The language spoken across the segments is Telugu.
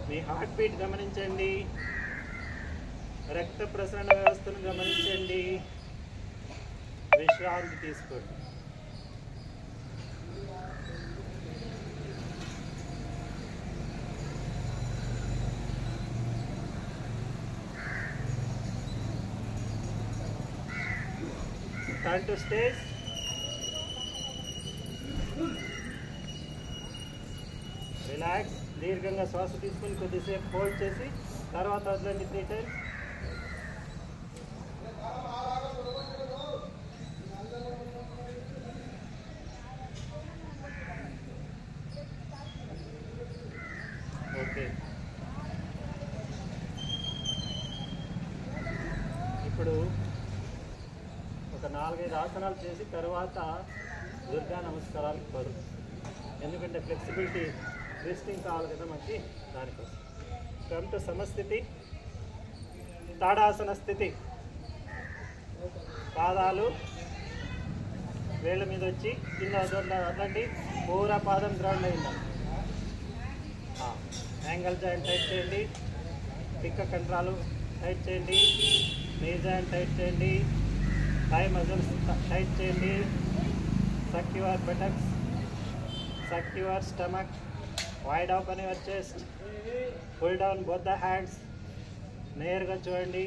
మీ హార్ట్ బీట్ గమనించండి, రక్త ప్రసరణ వ్యవస్థను గమనించండి, విశ్రాంతి తీసుకోండి. Turn to stage. రిలాక్స్. దీర్ఘంగా శ్వాస తీసుకుని కొద్దిసేపు హోల్డ్ చేసి తర్వాత వదలండి 3 times. ఓకే, ఇప్పుడు ఒక 4-5 ఆసనాలు చేసి తర్వాత దుర్గా నమస్కారాలకు పడు. ఎందుకంటే ఫ్లెక్సిబిలిటీ ట్విస్టింగ్ కావాలి కదా మనకి, దానికోసం. కమ్ టు సమస్థితి, తాడాసన స్థితి. పాదాలు వేళ్ళ మీద వచ్చి కింద వదలండి, పూరా పాదం గ్రౌండ్ అయిందా. యాంగిల్ జాయింట్ టైట్ చేయండి, పిక్క కంట్రాలు టైట్ చేయండి, నీ జాయింట్ టైట్ చేయండి, థై మజిల్స్ టైట్ చేయండి. Suck your buttocks, suck your stomach, wide open your chest, pull down both the hands. నేరుగా చూడండి,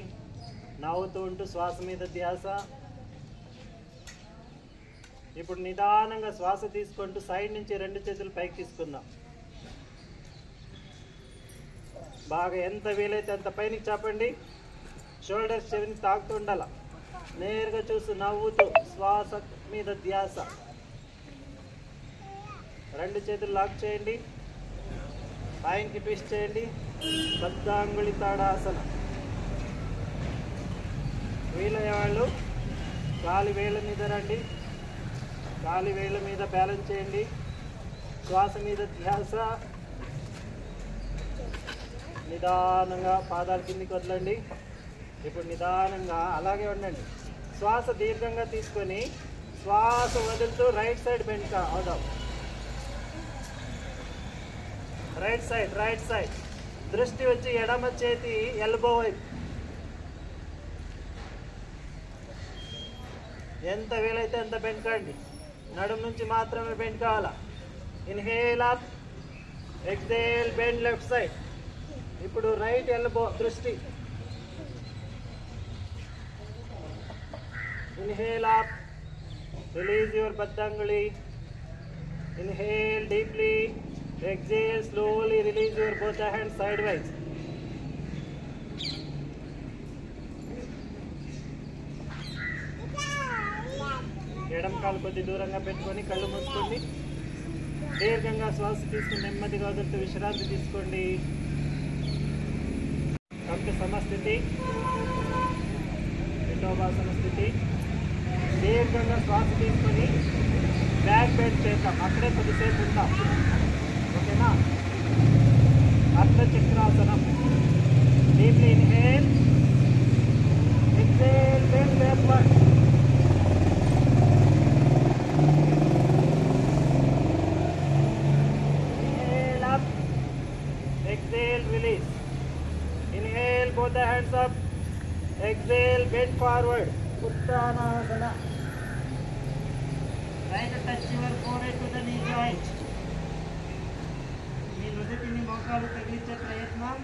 నవ్వుతూ ఉంటూ శ్వాస మీద ధ్యాస. ఇప్పుడు నిదానంగా శ్వాస తీసుకుంటూ సైడ్ నుంచి 2 చేతులు పైకి తీసుకుందాం. బాగా ఎంత వీలైతే అంత పైకి చాపండి, షోల్డర్స్ చెవిని తాకుతూ ఉండాల. నేరుగా చూస్తూ నవ్వుతూ శ్వాస మీద ధ్యాస. 2 చేతులు లాక్ చేయండి, పైకి ట్విస్ట్ చేయండి. బద్ధాంగుళి తాడాసన. వీలయ్యేవాళ్ళు కాలి వేళ్ళ మీద రండి, కాలి వేళ్ళ మీద బ్యాలెన్స్ చేయండి. శ్వాస మీద ధ్యాస. నిదానంగా పాదాలు కిందికి వదలండి. ఇప్పుడు నిదానంగా అలాగే ఉండండి. శ్వాస దీర్ఘంగా తీసుకొని శ్వాస వదులుతూ రైట్ సైడ్ బెండ్ అవుదాం. Right side, right side. దృష్టి వచ్చి ఎడమ చేతి ఎల్బో వైపు. ఎంత వీలైతే అంత బెండ్ కాండి. నడుము నుంచి మాత్రమే బెండ్ కావాలా. Inhale up, exhale, bend left side. ఇప్పుడు రైట్ ఎల్బో దృష్టి. ఇన్హేల్ అప్, రిలీజ్ యువర్ బద్ధాంగుళి. Inhale deeply, exhale slowly, release your both the hands sideways. ఎడమ కాలు కొద్ది దూరంగా పెట్టుకొని కళ్ళు మూసుకోండి. దీర్ఘంగా శ్వాస తీసుకుని నెమ్మదిగా వదులుతూ విశ్రాంతి తీసుకోండి. కంటి సమస్థితి, విఠోబాసన స్థితి. దీర్ఘంగా శ్వాస తీసుకొని బ్యాక్ బెండ్ చేద్దాం. అక్కడే కొద్దిసేపు ఉంటాం. ఓకేనా? అర్ధచక్రాసనం. Deeply inhale, exhale, bend backward. Inhale up, exhale, release. Inhale, both the hands up. Exhale, bend forward. Uttanasana. Try to touch your forehead to the knee joint. మీ నుదుటిని మోకాలు తగిలించే ప్రయత్నం.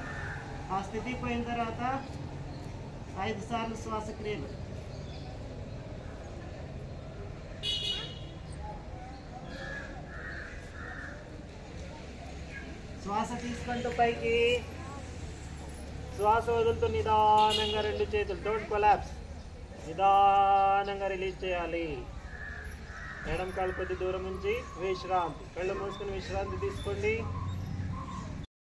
ఆ స్థితి పోయిన తర్వాత 5 సార్లు శ్వాసక్రియలు. శ్వాస తీసుకుంటూ పైకి, శ్వాస వదులుతూ నిదానంగా 2 చేతులు, డోంట్ కొలాప్స్. నిదానంగా రిలీజ్ చేయాలి. ఎడమ కాలు కొద్ది దూరం నుంచి విశ్రాంతి. కళ్ళు మూసుకుని విశ్రాంతి తీసుకోండి.